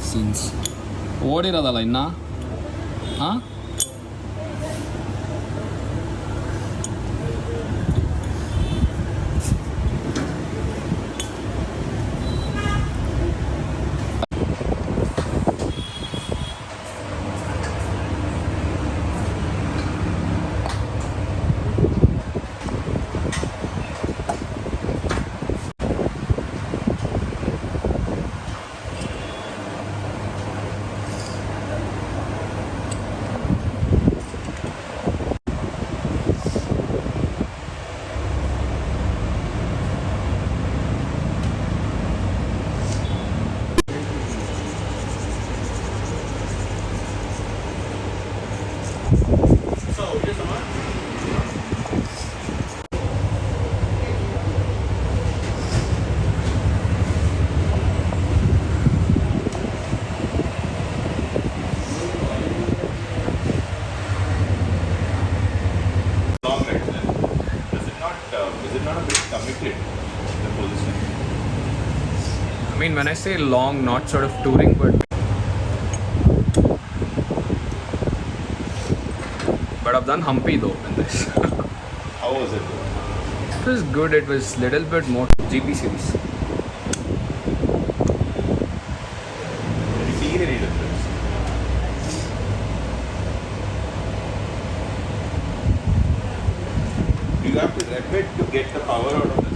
Scenes ಓಡಿರೋದಲ್ಲ ಇನ್ನ ಹಾಂ I mean, when I say long, not sort of touring, but I've done humpy though in this. How was it? It was good. It was little bit more GP series. Did you feel any difference? Do you have to rev it to get the power out of this?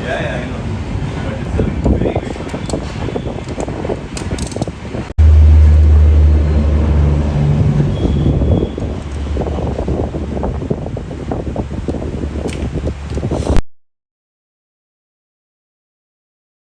Yeah, I know.